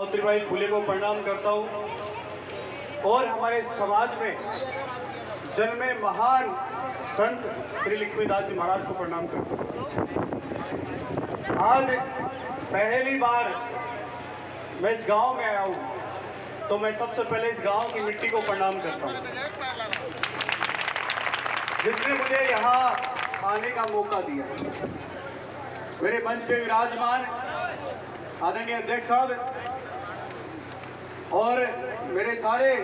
सावित्रीबाई फुले को प्रणाम करता हूँ और हमारे समाज में जन्मे महान संत श्री लक्ष्मीदास जी महाराज को प्रणाम करता हूँ। आज पहली बार मैं इस गांव में आया हूँ, तो मैं सबसे पहले इस गांव की मिट्टी को प्रणाम करता हूँ जिसने मुझे यहाँ आने का मौका दिया। मेरे मंच पे विराजमान आदरणीय अध्यक्ष साहब और मेरे सारे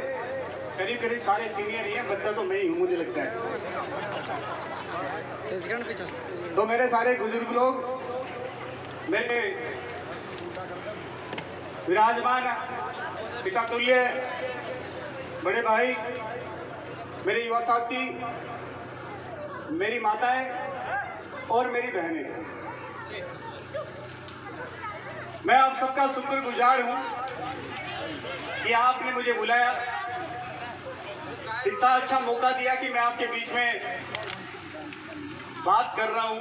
करीब सारे सीनियर ही हैं, बच्चा तो मैं ही हूँ मुझे लगता है। तो मेरे सारे बुजुर्ग लोग, मेरे विराजमान पिता तुल्य बड़े भाई, मेरे युवा साथी, मेरी माताएं और मेरी बहनें, मैं आप सबका शुक्रगुजार हूं कि आपने मुझे बुलाया, इतना अच्छा मौका दिया कि मैं आपके बीच में बात कर रहा हूं।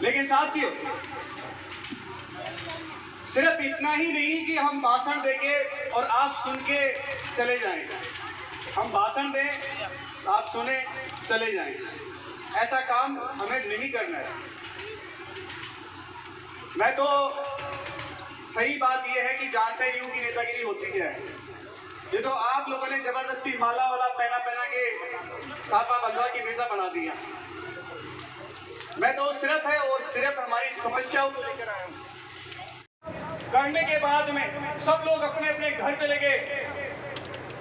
लेकिन साथियों, सिर्फ इतना ही नहीं कि हम भाषण देके और आप सुन के चले जाएं। हम भाषण दें, आप सुने, चले जाएं, ऐसा काम हमें नहीं करना है। मैं तो सही बात यह है कि जानता ही नहीं हूं कि नेतागिरी होती क्या है। ये तो आप लोगों ने जबरदस्ती माला वाला पहना के सापा बंधवा की नेता बना दिया। मैं तो सिर्फ है और सिर्फ हमारी समस्याओं को लेकर आया हूं। करने के बाद में सब लोग अपने अपने घर चले गए,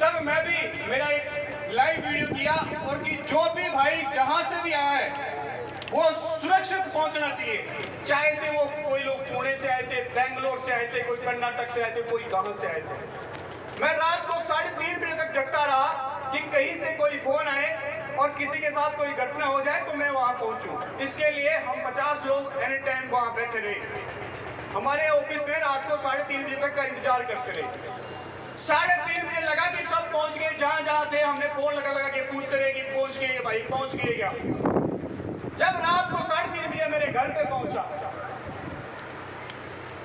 तब मैं भी मेरा एक लाइव वीडियो किया और कि जो भी भाई जहां से भी आया है वो सुरक्षित पहुंचना चाहिए। चाहे से वो कोई लोग पुणे से आए थे, बेंगलोर से आए थे, कोई कर्नाटक से आए थे, कोई कहां से आए थे। मैं रात को 3:30 बजे तक जगता रहा कि कहीं से कोई फोन आए और किसी के साथ कोई घटना हो जाए तो मैं वहां पहुंचूं। इसके लिए हम 50 लोग एनी टाइम वहां बैठे रहे। हमारे ऑफिस में रात को 3:30 बजे तक का इंतजार करते रहे। 3:30 बजे लगा कि सब पहुंच गए, जहां थे हमने फोन लगा के पूछते रहे कि पहुंच गए भाई, पहुंच गए क्या। जब रात को 3:30 बजे मेरे घर पे पहुंचा,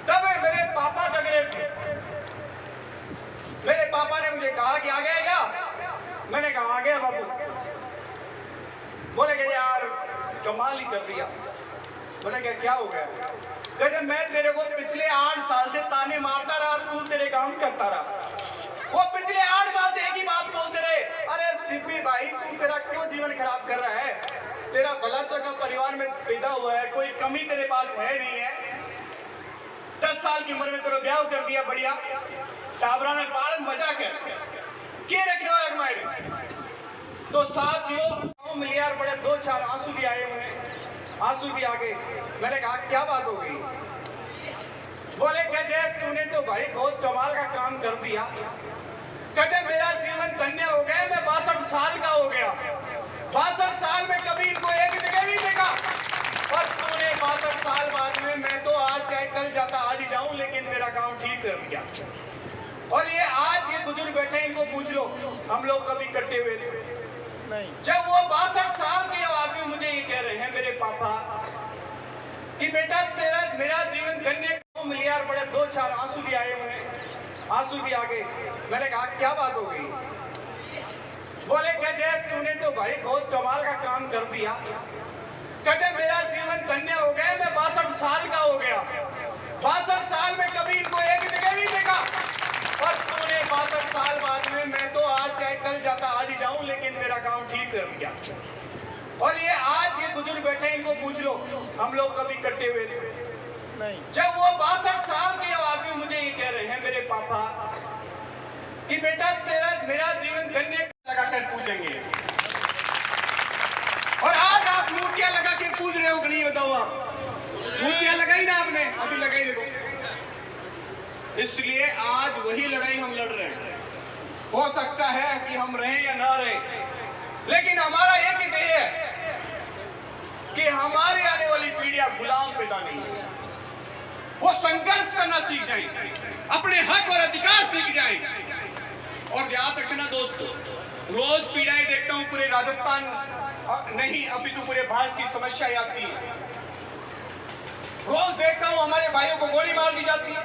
तब मेरे पापा जग रहे थे। मेरे पापा ने मुझे कहा कि आ गया क्या? मैंने कहा आ गया बाबू। बोले कि यार कमाल ही कर दिया। मैंने क्या हो गया? कहते मैं तेरे को पिछले 8 साल से ताने मारता रहा और तू तेरे काम करता रहा। वो पिछले 8 साल से एक ही बात बोलते रहे, अरे सिप्पी भाई तू तेरा क्यों जीवन खराब कर रहा है? तेरा भला चंगा परिवार में पैदा हुआ है, कोई कमी तेरे पास है नहीं है। 10 साल की उम्र में तेरा ब्याह कर दिया, बढ़िया टाबरा ने पाल मजा कर के रखे हो एक। तो साथियों मिलियार बड़े 2-4 आंसू भी आए, उन्हें आंसू भी आ गए। मैंने कहा क्या बात हो गई? बोले कहते तूने तो भाई बहुत कमाल का काम कर दिया। कहते मेरा जीवन धन्य हो गया, मैं 62 साल का हो गया। 62 साल में कभी इनको एक जगह नहीं देखा और तूने 62 साल बाद में, मैं तो आज चाहे कल जाता आज ही जाऊं, लेकिन तेरा काम ठीक कर दिया। और ये आज ये बुजुर्ग बैठे, इनको पूछ लो हम लोग कभी कट्टे हुए नहीं। जब वो 62 साल के आदमी मुझे ये कह रहे हैं मेरे पापा कि बेटा तेरा मेरा जीवन धन्य, मिलियार बड़े 2-4 आंसू भी आए, उन्हें आंसू भी आ गए। मैंने कहा क्या बात हो गई? बोले कहते तूने तो भाई बहुत कमाल का काम कर दिया। कहते मेरा जीवन धन्य हो गया, मैं 62 साल का हो गया। 62 साल में कभी इनको एक जगह नहीं देखा और तूने 62 साल बाद में, मैं तो आज चाहे कल जाता आज ही जाऊं, लेकिन तेरा काम ठीक कर दिया। और ये आज ये बुजुर्ग बैठे, इनको पूछ लो हम लोग कभी कट्टे हुए नहीं। जब वो 62 साल के आदमी मुझे ये कह रहे हैं मेरे पापा कि बेटा तेरा मेरा जीवन धन्य, लगाकर पूछेंगे। और आज आप मूर्तियां लगा के पूछ रहे हो कि नहीं? बताओ आप मूर्तियां लगाई ना आपने? अभी लगाई देखो। इसलिए आज वही लड़ाई हम लड़ रहे हैं। हो सकता है कि हम रहें या ना रहे, लेकिन हमारा एक ही ध्येय है कि हमारी आने वाली पीढ़ियां गुलाम पैदा नहीं है, वो संघर्ष करना सीख जाए, अपने हक और अधिकार सीख जाए। और याद रखना दोस्तों, रोज पीड़ाएं देखता हूं पूरे राजस्थान नहीं, अभी तो पूरे भारत की समस्या आती है। रोज देखता हूं हमारे भाइयों को गोली मार दी जाती है,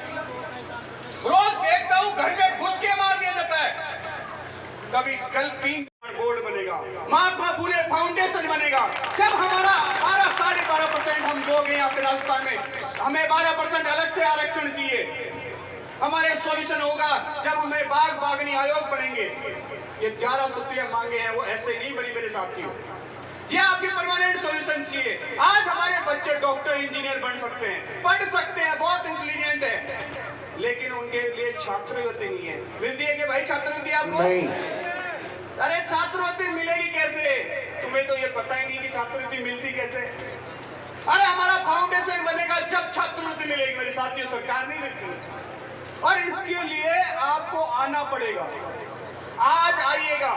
कभी कल 3 बोर्ड बनेगा, महात्मा फुले फाउंडेशन बनेगा। जब हमारा 12-12.5% हम लोग हैं यहाँ पे राजस्थान में, हमें 12% अलग से आरक्षण चाहिए। हमारे सॉल्यूशन होगा जब हमें बाघ बागनी आयोग बनेंगे। ये 11 सूत्रीय मांगे हैं, वो ऐसे नहीं बनी मेरे साथियों। ये आपके परमानेंट सॉल्यूशन चाहिए। आज हमारे बच्चे डॉक्टर इंजीनियर बन सकते हैं, पढ़ सकते हैं, बहुत इंटेलिजेंट है, लेकिन उनके लिए छात्रवृत्ति नहीं है। मिलती है कि भाई छात्रवृत्ति आपको? नहीं। अरे छात्रवृत्ति मिलेगी कैसे? तुम्हें तो ये पता ही नहीं कि छात्रवृत्ति मिलती कैसे। अरे हमारा फाउंडेशन बनेगा जब छात्रवृत्ति मिलेगी मेरे साथियों, सरकार नहीं देती। और इसके लिए आपको आना पड़ेगा। आज आइएगा,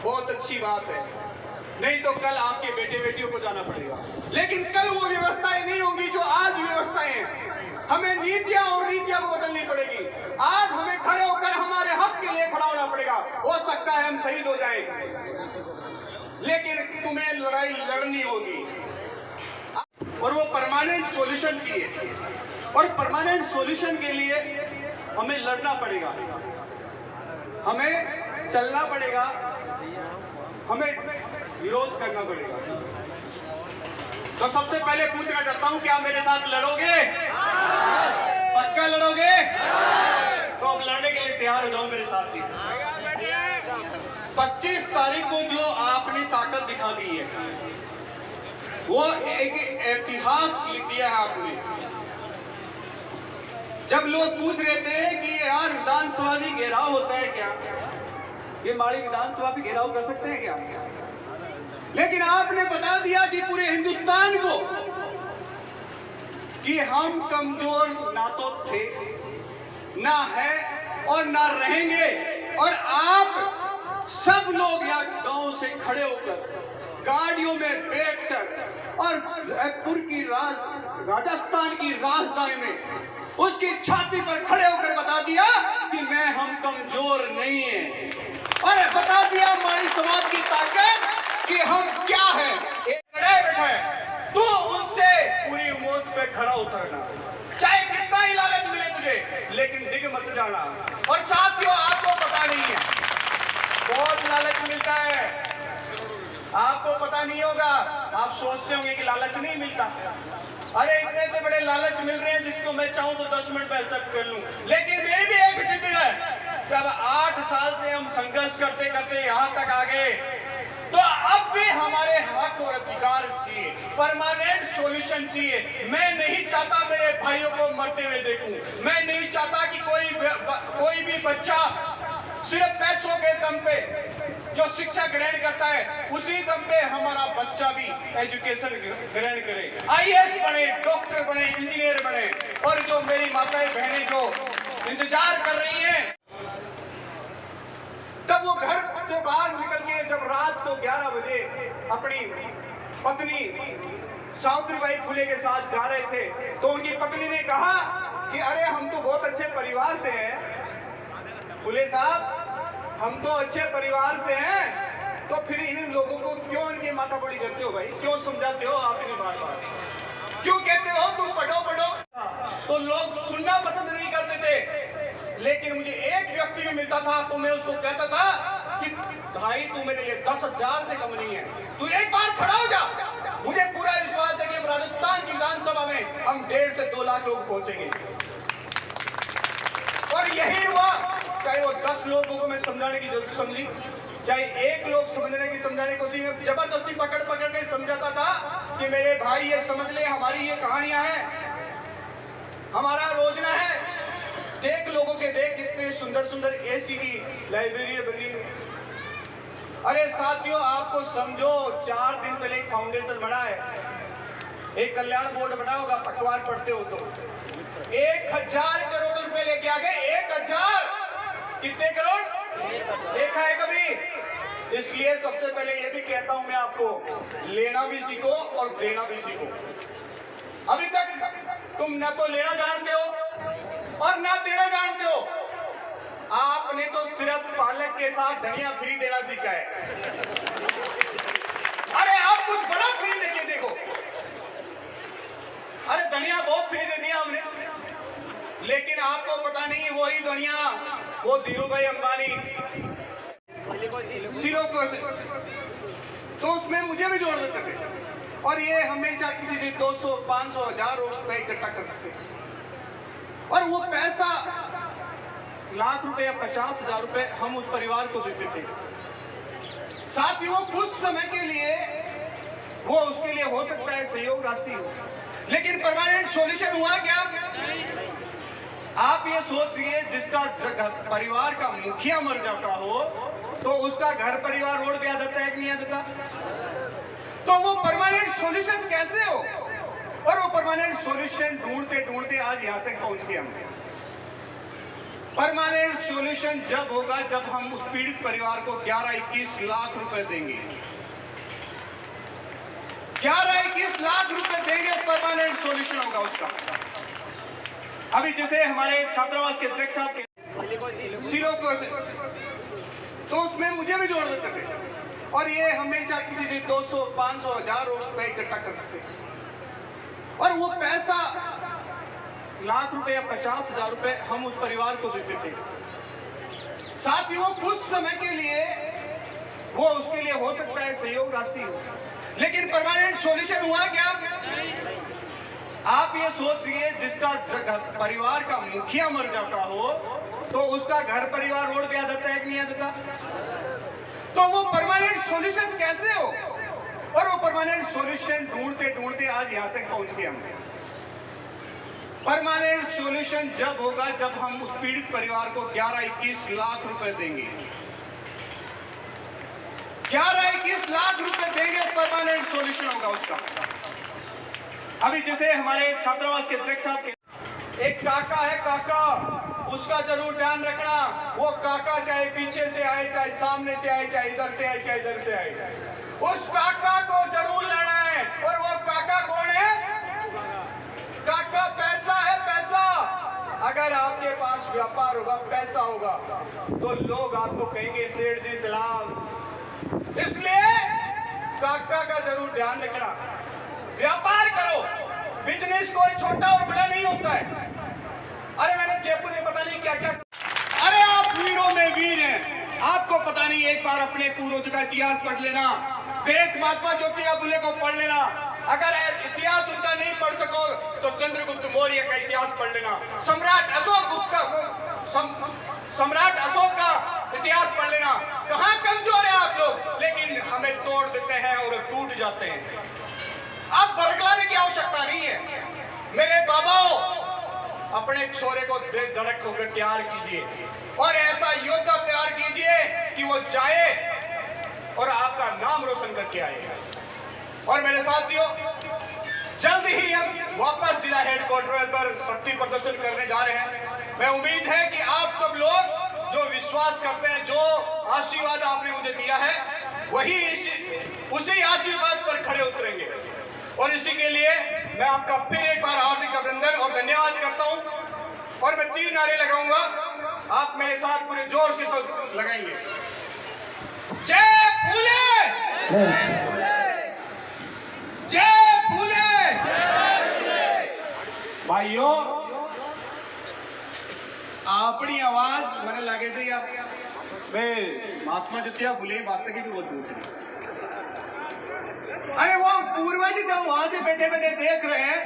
बहुत अच्छी बात है, नहीं तो कल आपके बेटे बेटियों को जाना पड़ेगा। लेकिन कल वो व्यवस्थाएं नहीं होंगी जो आज व्यवस्थाएं हैं। हमें नीतियां और नीतियां को बदलनी पड़ेगी। आज हमें खड़े होकर हमारे हक के लिए खड़ा होना पड़ेगा। हो सकता है हम शहीद हो जाएं, लेकिन तुम्हें लड़ाई लड़नी होगी और वो परमानेंट सॉल्यूशन चाहिए। और परमानेंट सॉल्यूशन के लिए हमें लड़ना पड़ेगा, हमें चलना पड़ेगा, हमें विरोध करना पड़ेगा। तो सबसे पहले पूछना चाहता हूं, क्या मेरे साथ लड़ोगे? पक्का लड़ोगे? तो अब लड़ने के लिए तैयार हो जाओ मेरे साथ ही। 25 तारीख को जो आपने ताकत दिखा दी है, वो एक इतिहास लिख दिया है आपने। जब लोग पूछ रहे थे कि यार विधानसभा भी घेराव होता है क्या, ये माड़ी विधानसभा भी घेराव कर सकते हैं क्या, लेकिन आपने बता दिया कि पूरे हिंदुस्तान को कि हम कमजोर ना तो थे, ना है और ना रहेंगे। और आप सब लोग यहाँ गांव से खड़े होकर, गाड़ियों में बैठकर और जयपुर की राजस्थान की राजधानी में उसकी छाती पर खड़े होकर बता दिया कि मैं हम कमजोर नहीं हैं, और बता दिया हमारी समाज की ताकत कि हम क्या है। एक खड़े बैठे तो उनसे पूरी उम्मीद पे खड़ा उतरना, चाहे कितना ही लालच मिले तुझे, लेकिन डिग मत जाना। और साथियों, आपको पता नहीं है, बहुत लालच मिलता है, आपको पता नहीं होगा। आप सोचते होंगे कि लालच नहीं मिलता। अरे इतने इतने बड़े लालच मिल रहे हैं जिसको मैं चाहूं तो 10 मिनट में एक्सेप्ट कर लूं। लेकिन मेरी भी एक जिद है, जब 8 साल से हम संघर्ष करते करते यहां तक आ गए, तो अब भी हमारे हक और अधिकार चाहिए, परमानेंट सॉल्यूशन चाहिए। मैं नहीं चाहता मेरे भाइयों को मरते हुए देखूं। मैं नहीं चाहता कि कोई भी बच्चा सिर्फ पैसों के दम पे जो शिक्षा ग्रहण करता है, उसी दम पे हमारा बच्चा भी एजुकेशन ग्रहण करे, IAS बने, डॉक्टर बने, इंजीनियर बने। और जो मेरी माताएं बहनें जो इंतजार कर रही हैं, तब वो घर से बाहर निकल के जब रात को 11 बजे अपनी पत्नी सावित्रीबाई फुले के साथ जा रहे थे, तो उनकी पत्नी ने कहा कि अरे हम तो बहुत अच्छे परिवार से हैं फुले साहब, हम तो अच्छे परिवार से हैं, तो फिर इन लोगों को क्यों इनकी माथापड़ी करते हो भाई, क्यों समझाते हो आप इन्हें बार बार, क्यों कहते हो तुम पढ़ो पढ़ो। तो लोग सुनना पसंद नहीं करते थे, लेकिन मुझे एक व्यक्ति भी मिलता था तो मैं उसको कहता था कि भाई तू मेरे लिए 10,000 से कम नहीं है, तू एक बार खड़ा हो जा। मुझे पूरा विश्वास है कि राजस्थान की विधानसभा में हम 1.5 से 2 लाख लोग पहुंचेंगे। और यही हुआ, चाहे वो 10 लोगों को मैं समझाने की जरूरत समझी, चाहे एक लोग समझने की कोशिश में जबरदस्ती पकड़ के समझाता था कि मेरे भाई ये समझ ले, हमारी ये कहानियां हैं, हमारा रोजना है। देख लोगों के देख कितने सुंदर सुंदर AC की लाइब्रेरी बनी। अरे साथियों, आपको समझो, 4 दिन पहले एक फाउंडेशन बना है, एक कल्याण बोर्ड बना होगा, पटवार पढ़ते हो तो 1000 करोड़ रुपए लेके आ गए। 1000 कितने करोड़ देखा है कभी? इसलिए सबसे पहले ये भी कहता हूं मैं आपको, लेना भी सीखो और देना भी सीखो। अभी तक तुम ना तो लेना जानते हो और ना देना जानते हो। आपने तो सिर्फ पालक के साथ धनिया फ्री देना सीखा है। अरे आप कुछ बड़ा फ्री देके देखो। अरे धनिया बहुत फ्री दे दिया हमने, लेकिन आपको पता नहीं वही धनिया वो धीरू भाई अंबानी सिलिकोसिस, तो उसमें मुझे भी जोड़ देते थे और ये हमेशा किसी से 200, 500, 1000 रुपए इकट्ठा करते थे और वो पैसा लाख रुपए या 50,000 रुपए हम उस परिवार को देते थे। साथ ही वो कुछ समय के लिए वो उसके लिए हो सकता है सहयोग राशि हो, लेकिन परमानेंट सॉल्यूशन हुआ क्या? आप ये सोचिए, जिसका परिवार का मुखिया मर जाता हो तो उसका घर परिवार रोड पे आ जाता है कि नहीं आ जाता? तो वो परमानेंट सॉल्यूशन कैसे हो? और वो परमानेंट सॉल्यूशन ढूंढते ढूंढते आज यहां तक पहुंच गए हम। परमानेंट सॉल्यूशन जब होगा जब हम उस पीड़ित परिवार को 11-21 लाख रुपए देंगे। 11-21 लाख रुपए देंगे, परमानेंट सॉल्यूशन होगा उसका। अभी जैसे हमारे छात्रावास के अध्यक्ष साहब के सिलिकोसिस, तो उसमें मुझे भी जोड़ देते थे और ये हमेशा किसी से 200, 500, 1000 रुपए इकट्ठा करते थे और वो पैसा लाख रुपए या 50,000 रुपए हम उस परिवार को देते थे। साथ ही वो कुछ समय के लिए वो उसके लिए हो सकता है सहयोग राशि हो, लेकिन परमानेंट सॉल्यूशन हुआ क्या? आप ये सोचिए, जिसका परिवार का मुखिया मर जाता हो तो उसका घर परिवार रोड पे आ जाता है कि नहीं आ जाता? तो वो परमानेंट सॉल्यूशन कैसे हो? और वो परमानेंट सॉल्यूशन ढूंढते ढूंढते आज यहां तक पहुंच गए हम। परमानेंट सॉल्यूशन जब होगा जब हम उस पीड़ित परिवार को 11-21 लाख रुपए देंगे। 11-21 लाख रुपए देंगे, परमानेंट सॉल्यूशन होगा उसका। अभी जैसे हमारे छात्रावास के अध्यक्ष साहब के एक काका है, काका, उसका जरूर ध्यान रखना। वो काका चाहे पीछे से आए, चाहे सामने से आए, चाहे इधर से आए, चाहे इधर से आए, उस काका को जरूर लेना है। और वो काका कौन है? काका पैसा है, पैसा। अगर आपके पास व्यापार होगा, पैसा होगा, तो लोग आपको कहेंगे सेठ जी सलाम। इसलिए काका का जरूर ध्यान रखना। व्यापार करो, बिजनेस कोई छोटा और बड़ा नहीं होता है। अरे मैंने जयपुर में पता नहीं क्या क्या, अरे आप वीरों में वीर हैं, आपको पता नहीं। एक बार अपने पूर्वज का इतिहास पढ़ लेना, ग्रेट महात्मा ज्योतिबा फुले को पढ़ लेना। अगर इतिहास उनका नहीं पढ़ सको तो चंद्रगुप्त मौर्य का इतिहास पढ़ लेना, सम्राट अशोक का इतिहास पढ़ लेना। कहां कमजोर है आप लोग, लेकिन हमें तोड़ देते हैं और टूट जाते हैं। आप बरगलाने की आवश्यकता नहीं है। मेरे बाबाओ, अपने छोरे को बेधड़क होकर तैयार कीजिए और ऐसा योद्धा तैयार कीजिए कि वो जाए और आपका नाम रोशन करके आए। और मेरे साथियों, जल्द ही हम वापस जिला हेडक्वार्टर पर शक्ति प्रदर्शन करने जा रहे हैं। मैं उम्मीद है कि आप सब लोग जो विश्वास करते हैं, जो आशीर्वाद आपने मुझे दिया है, वही उसी आशीर्वाद पर खड़े उतरेंगे। और इसी के लिए मैं आपका फिर एक बार हार्दिक अभिनंदन और धन्यवाद करता हूं। और मैं 3 नारे लगाऊंगा, आप मेरे साथ पूरे जोश के साथ लगाएंगे। जय फूले, जय फूले। भाइयों, अपनी आवाज मैंने लगे से यार महात्मा ज्योतिबा फुले बात की भी बहुत पूछ रही। अरे वो पूर्वज जब वहां से बैठे बैठे देख रहे हैं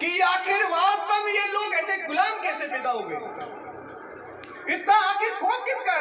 कि आखिर वास्तव में ये लोग ऐसे गुलाम कैसे पैदा हो गए, इतना आखिर खौफ किसका